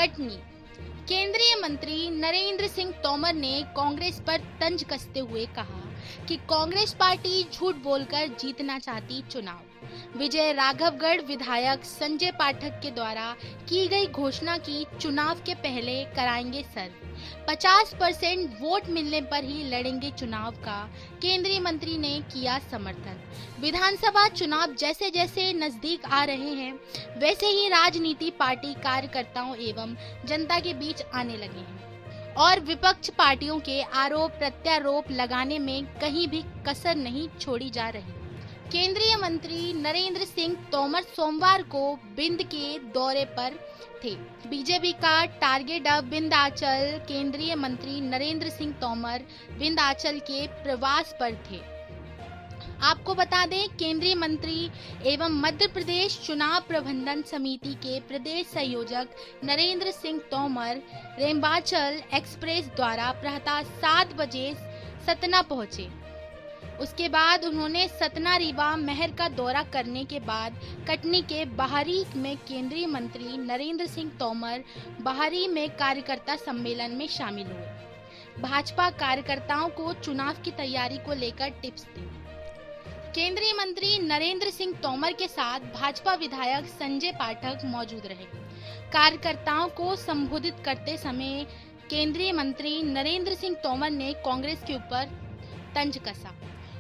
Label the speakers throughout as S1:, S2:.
S1: कटनी। केंद्रीय मंत्री नरेंद्र सिंह तोमर ने कांग्रेस पर तंज कसते हुए कहा कि कांग्रेस पार्टी झूठ बोलकर जीतना चाहती चुनाव। विजय राघवगढ़ विधायक संजय पाठक के द्वारा की गई घोषणा की चुनाव के पहले कराएंगे सर्व, 50% वोट मिलने पर ही लड़ेंगे चुनाव का केंद्रीय मंत्री ने किया समर्थन। विधानसभा चुनाव जैसे जैसे नजदीक आ रहे हैं वैसे ही राजनीति पार्टी कार्यकर्ताओं एवं जनता के बीच आने लगे हैं और विपक्ष पार्टियों के आरोप प्रत्यारोप लगाने में कहीं भी कसर नहीं छोड़ी जा रही। केंद्रीय मंत्री नरेंद्र सिंह तोमर सोमवार को बिंद के दौरे पर थे। बीजेपी का टारगेट अब विंध्याचल। केंद्रीय मंत्री नरेंद्र सिंह तोमर विंध्याचल के प्रवास पर थे। आपको बता दें, केंद्रीय मंत्री एवं मध्य प्रदेश चुनाव प्रबंधन समिति के प्रदेश संयोजक नरेंद्र सिंह तोमर रेम्बाचल एक्सप्रेस द्वारा प्रातः 7 बजे सतना पहुंचे। उसके बाद उन्होंने सतना रीवा महर का दौरा करने के बाद कटनी के बाहरी में केंद्रीय मंत्री नरेंद्र सिंह तोमर बाहरी में कार्यकर्ता सम्मेलन में शामिल हुए। भाजपा कार्यकर्ताओं को चुनाव की तैयारी को लेकर टिप्स दी। केंद्रीय मंत्री नरेंद्र सिंह तोमर के साथ भाजपा विधायक संजय पाठक मौजूद रहे। कार्यकर्ताओं को संबोधित करते समय केंद्रीय मंत्री नरेंद्र सिंह तोमर ने कांग्रेस के ऊपर तंज कसा।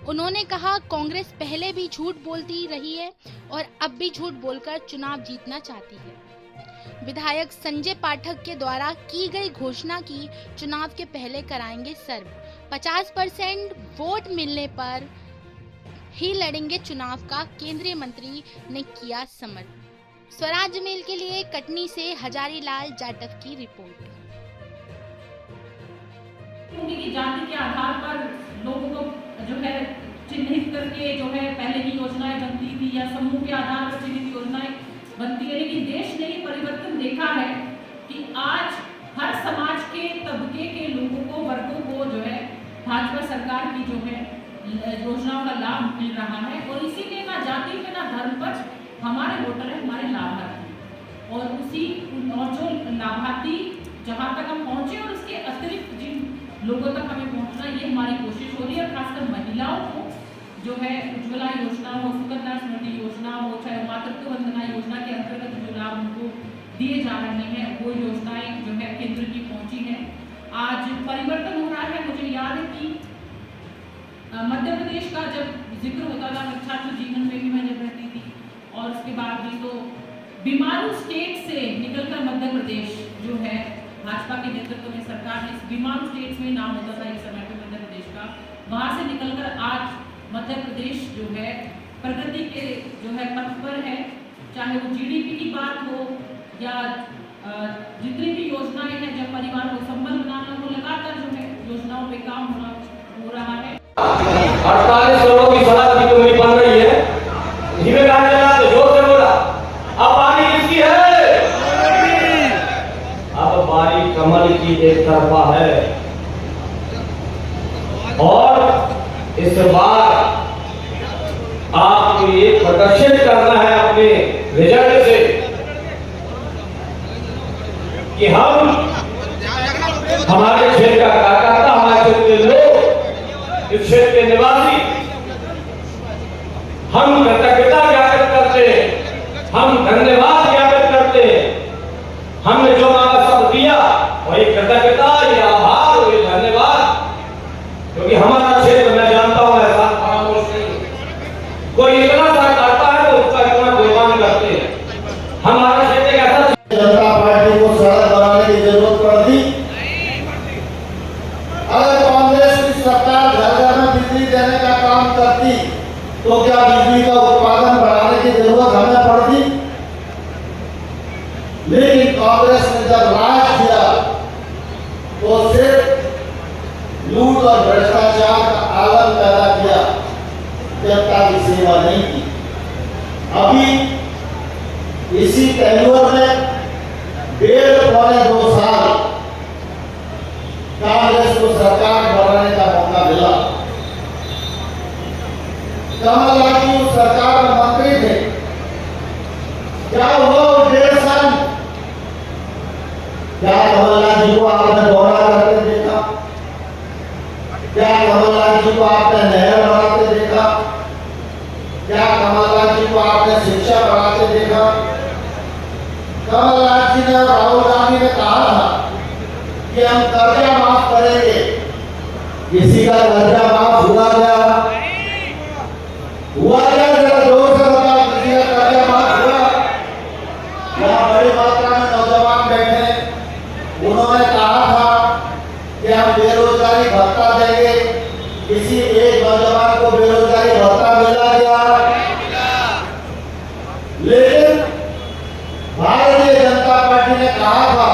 S1: उन्होंने कहा, कांग्रेस पहले भी झूठ बोलती रही है और अब भी झूठ बोलकर चुनाव जीतना चाहती है। विधायक संजय पाठक के द्वारा की गई घोषणा की चुनाव के पहले कराएंगे सर्व, 50% वोट मिलने पर ही लड़ेंगे चुनाव का केंद्रीय मंत्री ने किया समर्थन। स्वराज मेल के लिए कटनी से हजारीलाल जाटव की रिपोर्ट।
S2: उनकी जाति के आधार पर लोगों को जो है चिन्हित करके जो है पहले की योजनाएं बनती थी या समूह के आधार पर चिन्हित योजनाएं बनती है, लेकिन देश ने ये परिवर्तन देखा है कि आज हर समाज के तबके के लोगों को, वर्गों को जो है भाजपा सरकार की जो है योजनाओं का लाभ मिल रहा है और इसीलिए ना जाति में ना धर्म पर हमारे वोटर है, हमारे लाभार्थी और उसी और जो लाभार्थी जहाँ तक हम पहुंचे और उसके अतिरिक्त जिन लोगों तक हमें पहुंचना, ये हमारी कोशिश हो रही है। खासकर महिलाओं को जो है उज्ज्वला योजना हो, सुकन्या समृद्धि योजना हो, चाहे मातृत्व वंदना योजना के अंतर्गत जो लाभ उनको दिए जा रहे हैं वो योजनाएं जो है केंद्र की पहुंची है। आज परिवर्तन हो रहा है। मुझे याद है कि मध्य प्रदेश का जब जिक्र होता था छात्र जीवन में भी मैं जब रहती थी और उसके बाद भी तो बीमारू स्टेट से निकलकर मध्य प्रदेश जो है भाजपा के नेतृत्व में सरकार ने इस बीमारू स्टेट्स में नाम होता था एक समय पे मध्य प्रदेश का, वहां से निकलकर आज मध्य प्रदेश जो है प्रगति के जो है पथ पर है। चाहे वो जीडीपी की बात हो या जितनी भी योजनाएं हैं, जब परिवार को संबल बनाना हो, लगातार जो है योजनाओं पे काम हो रहा है।
S3: 48 करोड़ की सड़क की कमी बन रही है। धीमे गाड़ी चला तो जोर से बोला, अब पानी किसकी है? अब बारी कमल की एक तरफा है और इस बार आपको ये प्रदर्शित करना है अपने रिजल्ट से कि हम हमारे क्षेत्र का कार्यकर्ता, हमारे क्षेत्र के लोग, इस क्षेत्र के निवासी, हम कृतज्ञता ज्ञापित करते हैं, हम धन्यवाद ज्ञापित करते हैं। हमने जो हमारा सब दिया वही कृतज्ञता, ये आभार, ये धन्यवाद, क्योंकि हमारा क्षेत्र मैं जानता हूं ऐसा खामोश नहीं, कोई इतना सा करता है तो उसका इतना गुणगान करते हैं। हमारा क्षेत्र ऐसा
S4: जनता पार्टी को सड़क बनाने की जरूरत पड़ थी। अगर कांग्रेस की सरकार घर घर में बिजली देने का काम करती तो क्या बिजली का उत्पादन बढ़ाने की जरूरत हमें पड़ती? लेकिन कांग्रेस ने जब राज किया तो सिर्फ लूट और भ्रष्टाचार का आलम पैदा किया, जनता की सेवा नहीं की। अभी इसी टेन्योर में 1.5-2 साल कांग्रेस को सरकार बनाने का मौका मिला। कमलनाथ जी उस सरकार में मंत्री थे। क्या हुआ 1.5 साल? कमलनाथ जी को आपने दौरा करते देखा? क्या कमलनाथ जी को आपने नहर बनाते देखा? क्या कमलनाथ जी को आपने शिक्षा बढ़ाते देखा? कमलनाथ जी ने और राहुल गांधी ने कहा था कि हम कर्जा माफ करेंगे। किसी का कर्जा माफ हुआ क्या? हुआ क्या? जरा जोर से बताओ, किसी का कर्जा माफ हुआ? यहाँ बड़ी मात्रा में नौजवान बैठे, उन्होंने कहा था कि हम बेरोजगारी भत्ता देंगे। किसी एक नौजवान को बेरोजगारी भत्ता मिला क्या? लेकिन भारतीय जनता पार्टी ने कहा था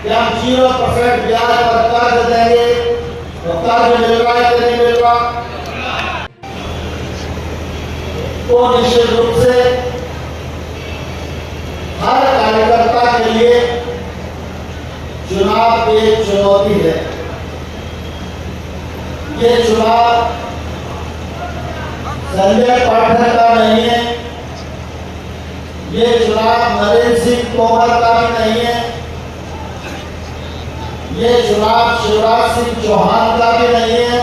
S4: कि हम 0% ब्याज पर कर्ज देंगे, तो कर्ज मिल रहा है कि नहीं मिल रहा? तो निश्चित रूप से हर कार्यकर्ता के लिए चुनाव एक चुनौती है। ये चुनाव संजय पाठक का नहीं है, ये चुनाव नरेंद्र सिंह तोमर का भी नहीं है, ये चुनाव शिवराज सिंह चौहान का भी नहीं है,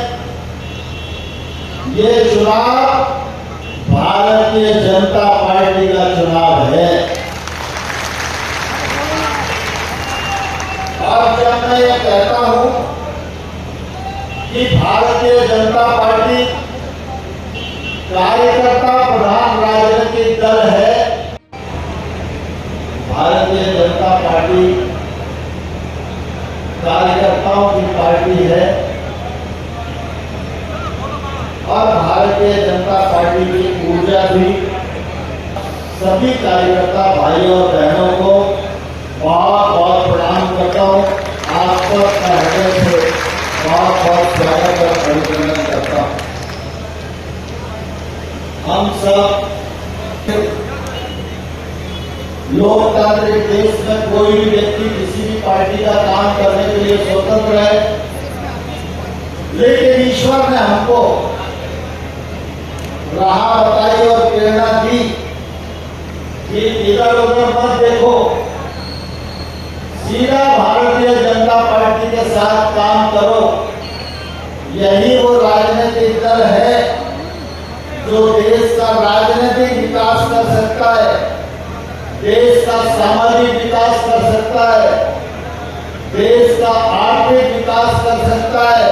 S4: ये चुनाव भारतीय जनता पार्टी का चुनाव है। और जब मैं ये कहता हूं कि भारतीय जनता पार्टी कार्यकर्ता प्रधान राजनीतिक दल है, भारतीय जनता पार्टी कार्यकर्ताओं की पार्टी है और भारतीय जनता पार्टी की ऊर्जा भी सभी कार्यकर्ता भाइयों और बहनों को बहुत बहुत प्रणाम करता हूँ। आप सबका हृदय से बहुत बहुत स्वागत और अभिनंदन करता हूँ। हम सब लोकतांत्रिक देश में कोई भी व्यक्ति किसी भी पार्टी का काम करने के लिए स्वतंत्र है, लेकिन ईश्वर ने हमको राह बताई और प्रेरणा दी कि इधर उधर मत देखो, सीधा भारतीय जनता पार्टी के साथ काम करो। यही वो राजनीतिक दल है जो देश का राजनीतिक विकास कर सकता है, देश का सामाजिक विकास कर सकता है, देश का आर्थिक विकास कर सकता है,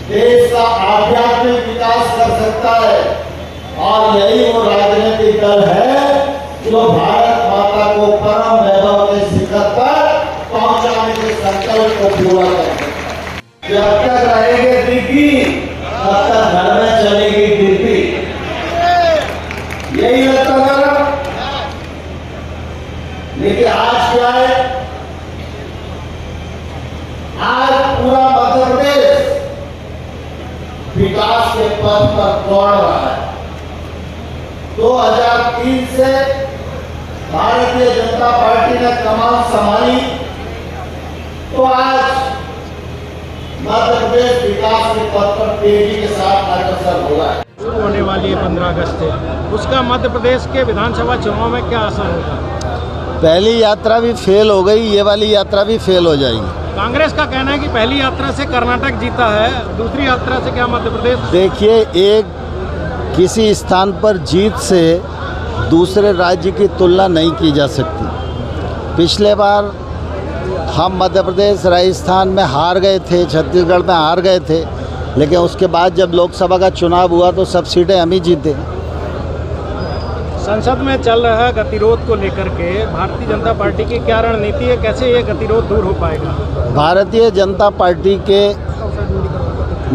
S4: देश का आध्यात्मिक विकास कर सकता है। और यही वो राजनीतिक दल है जो भारत माता को परम वैभव के शिखर पर पहुंचाने के संकल्प को पूरा करते। जब तक रहेंगे दिग्गी तब तक घर में चलेगी दिग्गी, यही लगता है। लेकिन आज क्या है? आज पूरा मध्य प्रदेश विकास के पथ पर दौड़ रहा है। 2003 से भारतीय जनता पार्टी ने कमान संभाली तो आज मध्य प्रदेश विकास के पथ पर तेजी के साथ अग्रसर हो रहा है।
S5: होने वाली है 15 अगस्त से, उसका मध्य प्रदेश के विधानसभा चुनाव में क्या असर होगा?
S6: पहली यात्रा भी फेल हो गई, ये वाली यात्रा भी फेल हो जाएगी।
S5: कांग्रेस का कहना है कि पहली यात्रा से कर्नाटक जीता है, दूसरी यात्रा से क्या मध्य प्रदेश?
S6: देखिए, एक किसी स्थान पर जीत से दूसरे राज्य की तुलना नहीं की जा सकती। पिछले बार हम मध्य प्रदेश राजस्थान में हार गए थे, छत्तीसगढ़ में हार गए थे, लेकिन उसके बाद जब लोकसभा का चुनाव हुआ तो सब सीटें हम ही जीते।
S5: संसद में चल रहा गतिरोध को लेकर के भारतीय जनता पार्टी की क्या रणनीति है, कैसे ये गतिरोध दूर हो पाएगा?
S6: भारतीय जनता पार्टी के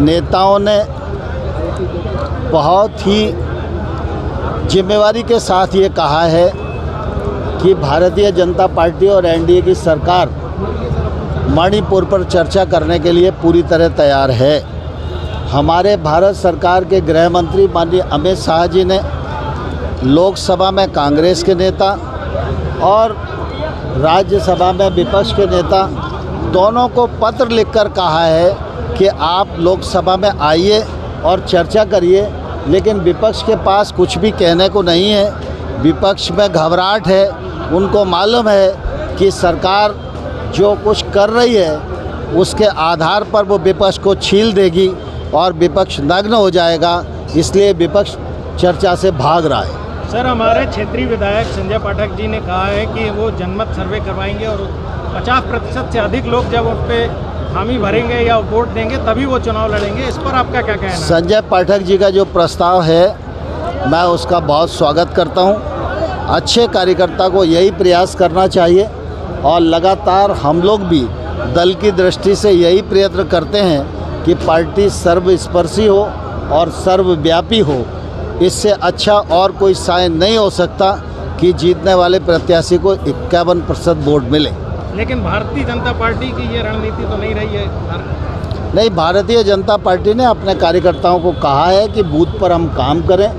S6: नेताओं ने बहुत ही जिम्मेवारी के साथ ये कहा है कि भारतीय जनता पार्टी और एनडीए की सरकार मणिपुर पर चर्चा करने के लिए पूरी तरह तैयार है। हमारे भारत सरकार के गृह मंत्री माननीय अमित शाह जी ने लोकसभा में कांग्रेस के नेता और राज्यसभा में विपक्ष के नेता दोनों को पत्र लिखकर कहा है कि आप लोकसभा में आइए और चर्चा करिए, लेकिन विपक्ष के पास कुछ भी कहने को नहीं है। विपक्ष में घबराहट है, उनको मालूम है कि सरकार जो कुछ कर रही है उसके आधार पर वो विपक्ष को छील देगी और विपक्ष नग्न हो जाएगा, इसलिए विपक्ष चर्चा से भाग रहा है।
S5: सर, हमारे क्षेत्रीय विधायक संजय पाठक जी ने कहा है कि वो जनमत सर्वे करवाएंगे और 50% से अधिक लोग जब उन पे हामी भरेंगे या वोट देंगे तभी वो चुनाव लड़ेंगे। इस पर आपका क्या कहना है?
S6: संजय पाठक जी का जो प्रस्ताव है मैं उसका बहुत स्वागत करता हूं। अच्छे कार्यकर्ता को यही प्रयास करना चाहिए और लगातार हम लोग भी दल की दृष्टि से यही प्रयत्न करते हैं कि पार्टी सर्वस्पर्शी हो और सर्वव्यापी हो। इससे अच्छा और कोई साइन नहीं हो सकता कि जीतने वाले प्रत्याशी को 51% वोट मिले।
S5: लेकिन भारतीय जनता पार्टी की ये रणनीति तो नहीं रही है।
S6: नहीं, भारतीय जनता पार्टी ने अपने कार्यकर्ताओं को कहा है कि बूथ पर हम काम करें,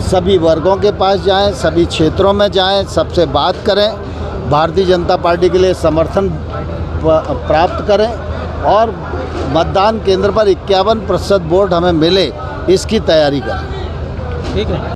S6: सभी वर्गों के पास जाएं, सभी क्षेत्रों में जाएं, सबसे बात करें, भारतीय जनता पार्टी के लिए समर्थन प्राप्त करें और मतदान केंद्र पर 51% वोट हमें मिले, इसकी तैयारी करें।
S5: ठीक है।